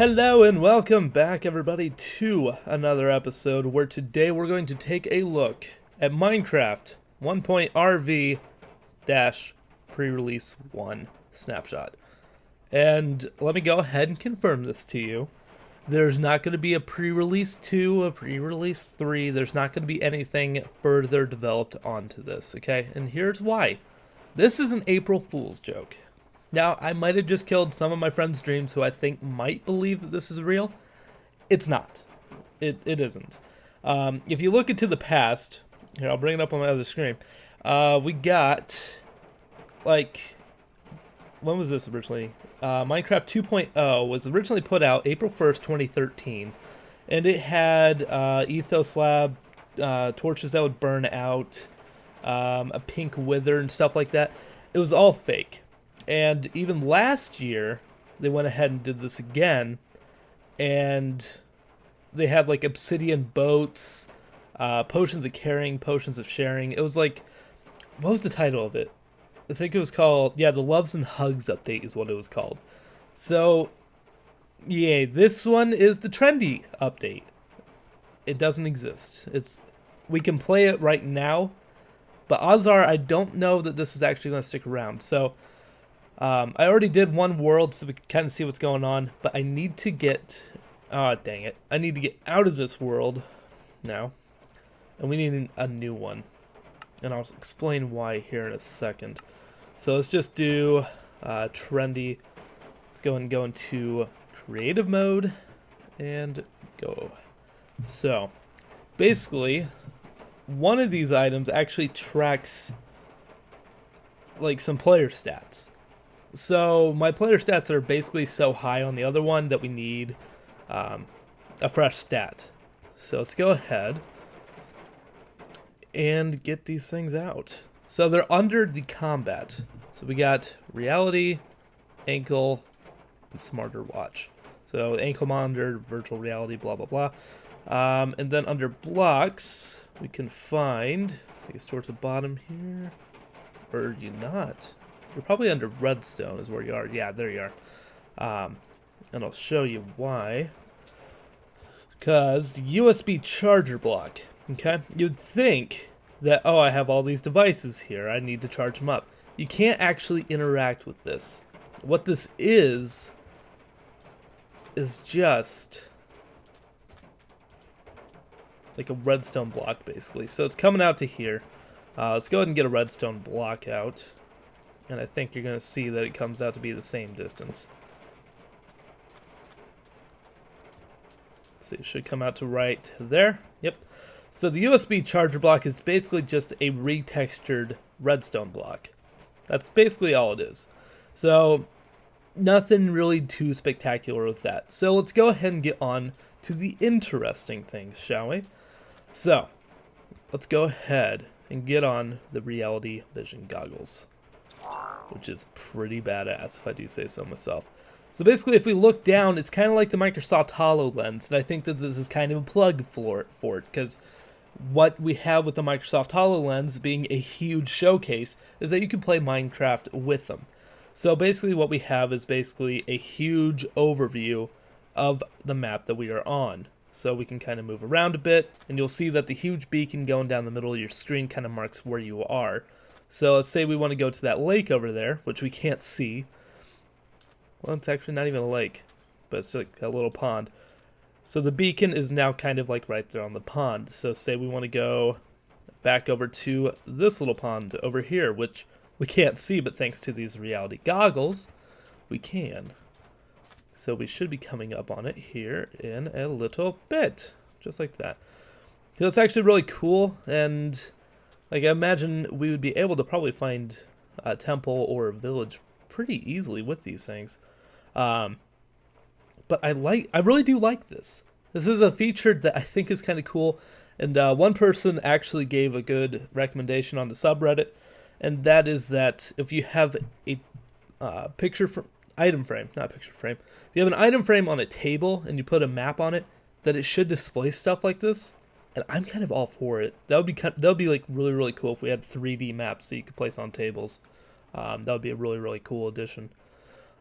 Hello and welcome back everybody to another episode where today we're going to take a look at Minecraft 1.RV pre-release 1 snapshot. And let me go ahead and confirm this to you. There's not going to be a pre-release 2, a pre-release 3. There's not going to be anything further developed onto this, okay? And here's why. This is an April Fool's joke. Now, I might have just killed some of my friends' dreams who I think might believe that this is real. It's not. It isn't. If you look into the past, here, I'll bring it up on my other screen. We got, like, when was this originally? Minecraft 2.0 was originally put out April 1st, 2013. And it had ethos lab, torches that would burn out, a pink wither and stuff like that. It was all fake. And even last year, they went ahead and did this again, and they had like obsidian boats, potions of caring, potions of sharing. It was like, what was the title of it? I think it was called, the Loves and Hugs update is what it was called. So, yeah, this one is the Trendy update. It doesn't exist. We can play it right now, but odds are I don't know that this is actually going to stick around. So, I already did one world so we can kind of see what's going on, but I need to get, dang it, I need to get out of this world now, and we need a new one, and I'll explain why here in a second. So let's just do Trendy. Let's go and go into creative mode, and go. So, basically, one of these items actually tracks, like, some player stats. So my player stats are basically so high on the other one that we need a fresh stat. So let's go ahead and get these things out. So they're under the combat. So we got reality, ankle, and smarter watch. So ankle monitor, virtual reality, blah, blah, blah. And then under blocks, we can find, I think it's towards the bottom here, or are you not? You're probably under redstone is where you are. Yeah, there you are. And I'll show you why. Because the USB charger block, okay? You'd think that, oh, I have all these devices here. I need to charge them up. You can't actually interact with this. What this is just like a redstone block, basically. So it's coming out to here. Let's go ahead and get a redstone block out. And I think you're going to see that it comes out to be the same distance. Let's see, it should come out to right there. Yep. So the USB charger block is basically just a retextured redstone block. That's basically all it is. So nothing really too spectacular with that. So let's go ahead and get on to the interesting things, shall we? So let's go ahead and get on the reality vision goggles, which is pretty badass if I do say so myself. So basically, if we look down, it's kind of like the Microsoft HoloLens, and I think that this is kind of a plug for it, because what we have with the Microsoft HoloLens being a huge showcase is that you can play Minecraft with them. So basically what we have is basically a huge overview of the map that we are on. So we can kind of move around a bit, and you'll see that the huge beacon going down the middle of your screen kind of marks where you are. So let's say we want to go to that lake over there, which we can't see. Well, it's actually not even a lake, but it's like a little pond. So the beacon is now kind of like right there on the pond. So say we want to go back over to this little pond over here, which we can't see, but thanks to these reality goggles, we can. So we should be coming up on it here in a little bit, just like that. So it's actually really cool, and like, I imagine we would be able to probably find a temple or a village pretty easily with these things. But I really do like this. This is a feature that I think is kind of cool. And one person actually gave a good recommendation on the subreddit, and that is that if you have a item frame, not picture frame, if you have an item frame on a table and you put a map on it, that it should display stuff like this. And I'm kind of all for it. That would be like really, really cool if we had 3D maps that you could place on tables. That would be a really, really cool addition.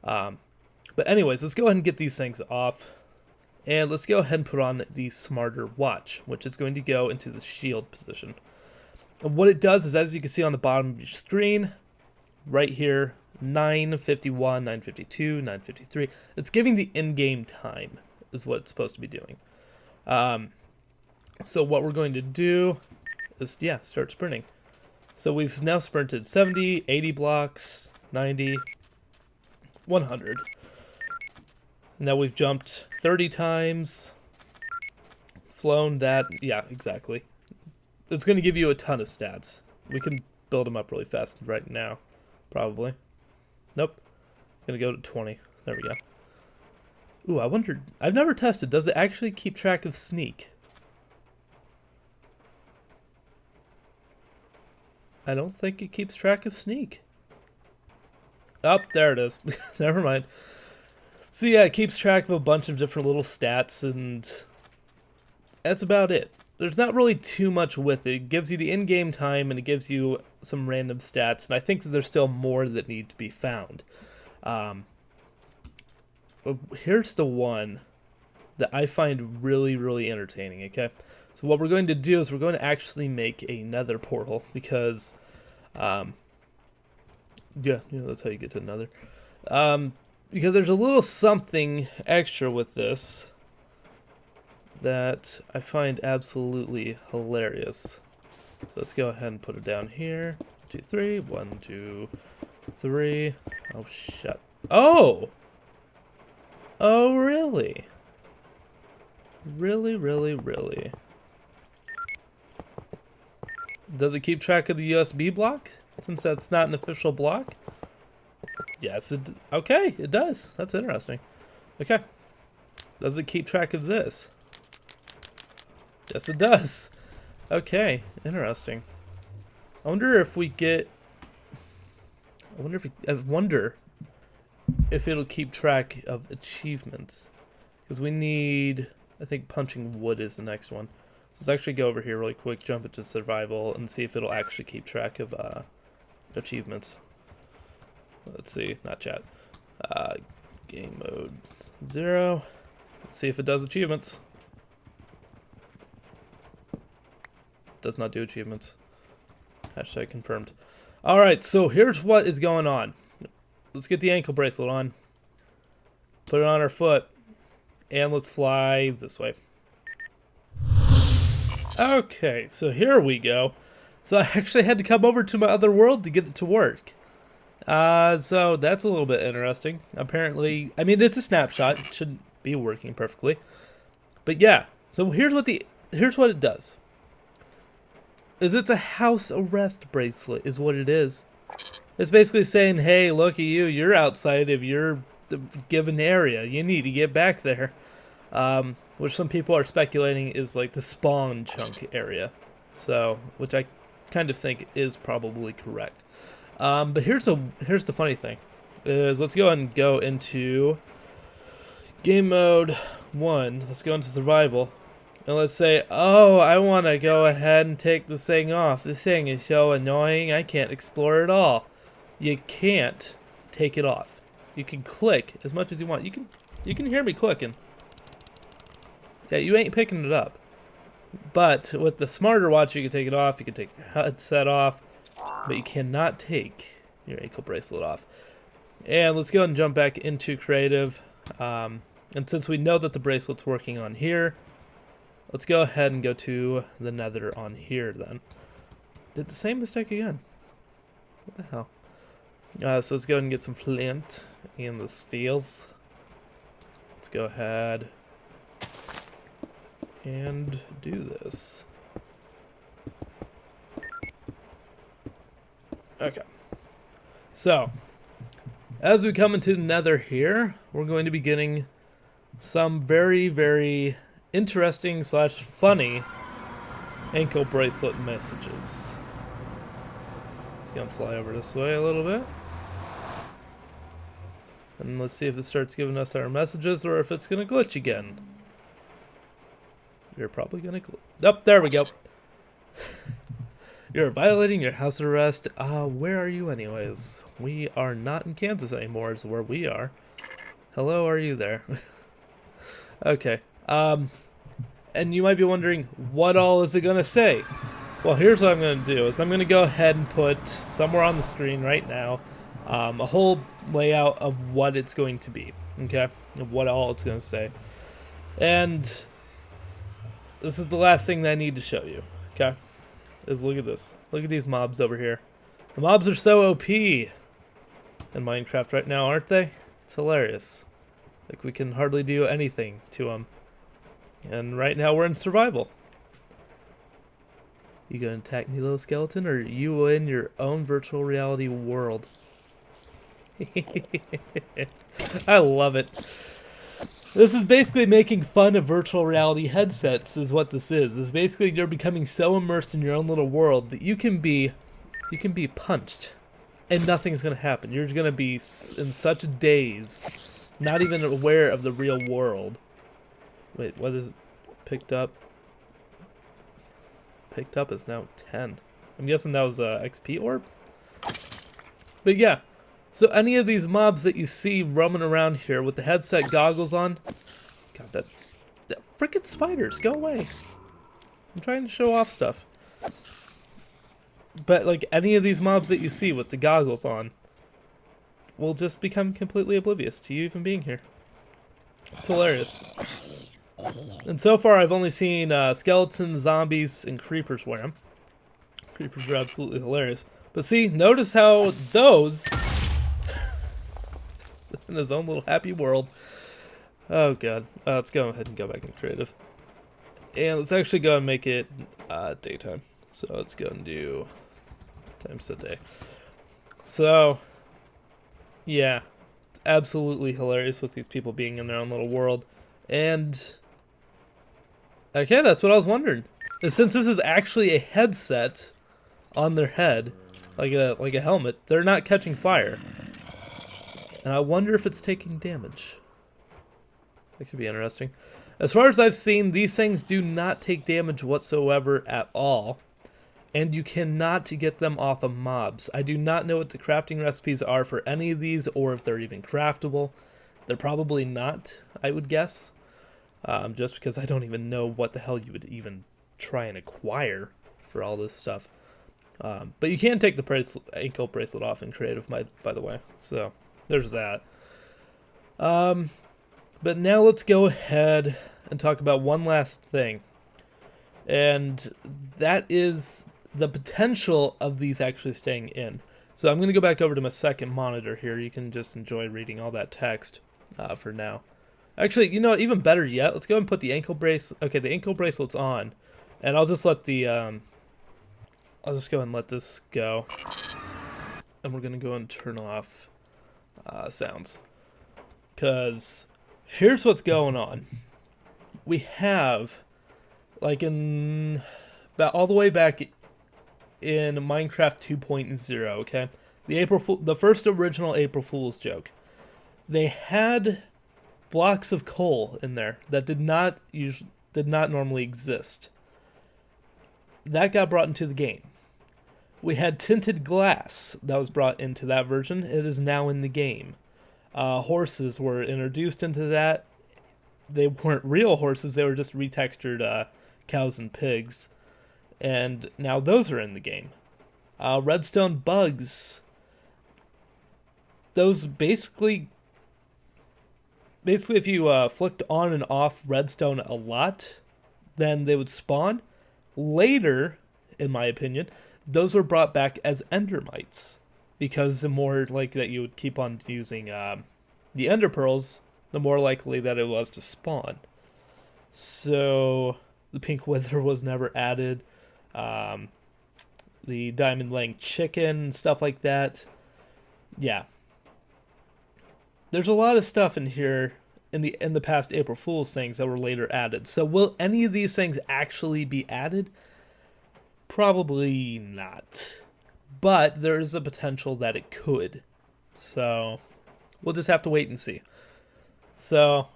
But But anyways, let's go ahead and get these things off. And let's go ahead and put on the smarter watch, which is going to go into the shield position. And what it does is, as you can see on the bottom of your screen, right here, 9:51, 9:52, 9:53. It's giving the in-game time is what it's supposed to be doing. So what we're going to do is, yeah, start sprinting. So we've now sprinted 70, 80 blocks, 90, 100. Now we've jumped 30 times, flown that, yeah, exactly. It's going to give you a ton of stats. We can build them up really fast right now, probably. Nope. Gonna go to 20. There we go. Ooh, I wondered, I've never tested, does it actually keep track of sneak? I don't think it keeps track of sneak. Oh, there it is. Never mind. So yeah, it keeps track of a bunch of different little stats, and that's about it. There's not really too much with it. It gives you the in-game time, and it gives you some random stats, and I think that there's still more that need to be found. But here's the one that I find really, really entertaining, okay? So what we're going to do is we're going to actually make another portal, because, yeah, that's how you get to another. Because there's a little something extra with this that I find absolutely hilarious. So let's go ahead and put it down here. 2, 3. 1, 2, 3. Oh, shut. Oh! Oh, really? Really, really, really? Does it keep track of the USB block? Since that's not an official block? Yes, okay, it does. That's interesting. Okay. Does it keep track of this? Yes, it does. Okay, interesting. I wonder if we get... I wonder if it'll keep track of achievements. Because we need... I think punching wood is the next one. So let's actually go over here really quick, jump into survival, and see if it'll actually keep track of achievements. Let's see, not chat. Game mode 0. Let's see if it does achievements. Does not do achievements. Hashtag confirmed. Alright, so here's what is going on. Let's get the ankle bracelet on. Put it on our foot. And let's fly this way. Okay, so here we go. So I actually had to come over to my other world to get it to work. So that's a little bit interesting. Apparently, I mean, it's a snapshot. It shouldn't be working perfectly. But yeah, so here's what it does. It's a house arrest bracelet is what it is. It's basically saying, hey, look at you. You're outside of your given area. You need to get back there. Which some people are speculating is like the spawn chunk area. So, which I kind of think is probably correct. But here's the funny thing, is let's go ahead and go into game mode 1. Let's go into survival, and let's say, oh, I want to go ahead and take this thing off. This thing is so annoying. I can't explore it all. You can't take it off. You can click as much as you want. You can hear me clicking. Yeah, you ain't picking it up. But with the smarter watch, you can take it off. You can take your headset off. But you cannot take your ankle bracelet off. And let's go ahead and jump back into creative. And since we know that the bracelet's working on here, let's go ahead and go to the nether on here then. Did the same mistake again. What the hell? So let's go ahead and get some flint and the steels. Let's go ahead and do this. Okay, so as we come into the nether here, we're going to be getting some very, very interesting / funny ankle bracelet messages. It's gonna fly over this way a little bit. And let's see if it starts giving us our messages or if it's gonna glitch again. You're probably gonna oh, there we go. You're violating your house arrest. Where are you anyways? We are not in Kansas anymore is where we are. Hello, are you there? Okay. And you might be wondering, what all is it going to say? Well, here's what I'm going to do, is I'm going to go ahead and put somewhere on the screen right now a whole layout of what it's going to be, okay? Of what all it's going to say. And this is the last thing that I need to show you, okay? Is look at this. Look at these mobs over here. The mobs are so OP in Minecraft right now, aren't they? It's hilarious. Like, we can hardly do anything to them. And right now we're in survival. You gonna attack me, little skeleton, or are you in your own virtual reality world? I love it. This is basically making fun of virtual reality headsets, is what this is. It's basically you're becoming so immersed in your own little world that you can be punched, and nothing's gonna happen. You're gonna be in such a daze, not even aware of the real world. Wait, what is it? Picked up? Picked up is now 10. I'm guessing that was XP orb? But yeah, so any of these mobs that you see roaming around here with the headset goggles on, God, that freaking spiders, go away. I'm trying to show off stuff. But like any of these mobs that you see with the goggles on will just become completely oblivious to you even being here. It's hilarious. And so far I've only seen skeletons, zombies, and creepers wear them. Creepers are absolutely hilarious. But see, notice how those in his own little happy world. Oh god. Let's go ahead and go back in creative. And let's actually go and make it daytime. So let's go and do times the day. So yeah, it's absolutely hilarious with these people being in their own little world. And okay, that's what I was wondering. And since this is actually a headset on their head, like a helmet, they're not catching fire. And I wonder if it's taking damage. That could be interesting. As far as I've seen, these things do not take damage whatsoever at all. And you cannot get them off of mobs. I do not know what the crafting recipes are for any of these, or if they're even craftable. They're probably not, I would guess. Just because I don't even know what the hell you would even try and acquire for all this stuff. But you can take the ankle bracelet off in creative, by the way. So there's that. But now let's go ahead and talk about one last thing. And that is the potential of these actually staying in. So I'm going to go back over to my second monitor here. You can just enjoy reading all that text for now. Actually, you know what, even better yet, let's go and put the ankle bracelet. Okay, the ankle bracelet's on. And I'll just let the, I'll just go and let this go. And we're going to go and turn off sounds. Because here's what's going on. We have, like in, about all the way back in Minecraft 2.0, okay? The first original April Fool's joke. They had blocks of coal in there that did not normally exist. That got brought into the game. We had tinted glass that was brought into that version. It is now in the game. Horses were introduced into that. They weren't real horses, they were just retextured cows and pigs. And now those are in the game. Redstone bugs. Those basically if you flicked on and off redstone a lot, then they would spawn. Later, in my opinion, those were brought back as endermites. Because the more like that you would keep on using the ender pearls, the more likely that it was to spawn. So the pink wither was never added. The diamond laying chicken, stuff like that. Yeah. There's a lot of stuff in here in the past April Fool's things that were later added. So will any of these things actually be added? Probably not. But there is a potential that it could. So we'll just have to wait and see. So,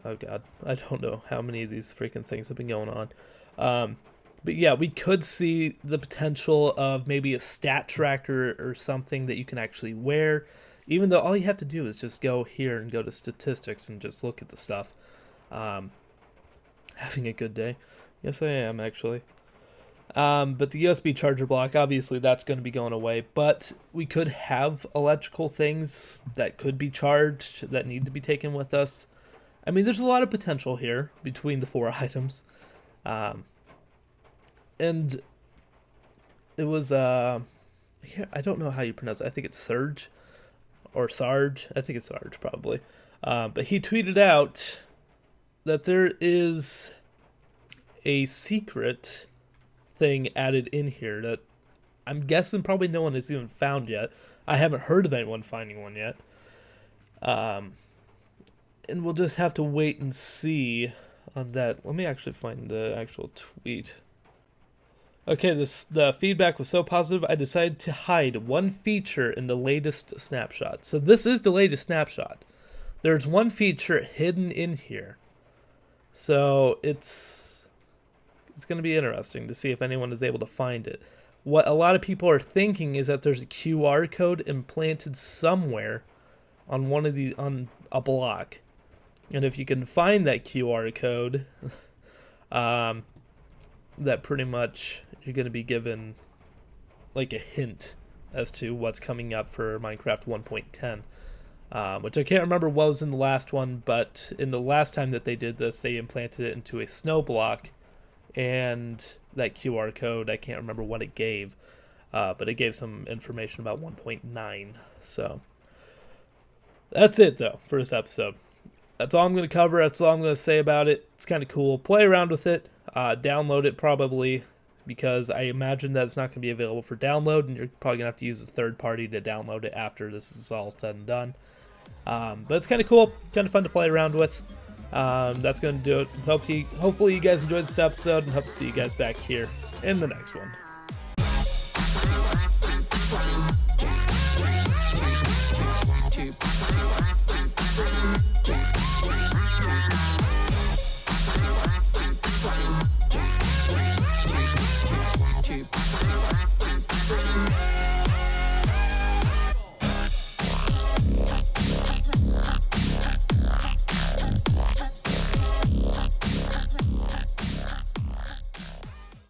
oh god, I don't know how many of these freaking things have been going on. But yeah, we could see the potential of maybe a stat tracker or something that you can actually wear. Even though all you have to do is just go here and go to statistics and just look at the stuff. Having a good day. Yes, I am, actually. But the USB charger block, obviously that's going to be going away, but we could have electrical things that could be charged that need to be taken with us. I mean, there's a lot of potential here between the 4 items. And it was, I don't know how you pronounce it. I think it's Surge or Sarge. I think it's Sarge, probably. But he tweeted out that there is a secret thing added in here that I'm guessing probably no one has even found yet. I haven't heard of anyone finding one yet. And we'll just have to wait and see on that. Let me actually find the actual tweet. Okay, the feedback was so positive, I decided to hide one feature in the latest snapshot. So this is the latest snapshot. There's one feature hidden in here. So it's going to be interesting to see if anyone is able to find it. What a lot of people are thinking is that there's a QR code implanted somewhere on on a block. And if you can find that QR code, that pretty much you're going to be given like a hint as to what's coming up for Minecraft 1.10. Which I can't remember what was in the last one, but in the last time that they did this, they implanted it into a snow block. And that QR code, I can't remember what it gave, but it gave some information about 1.9. So that's it, though, for this episode. That's all I'm going to cover. That's all I'm going to say about it. It's kind of cool. Play around with it. Download it probably, because I imagine that it's not going to be available for download, and you're probably going to have to use a third party to download it after this is all said and done. But it's kind of cool. Kind of fun to play around with. That's going to do it. Hopefully you guys enjoyed this episode, and hope to see you guys back here in the next one.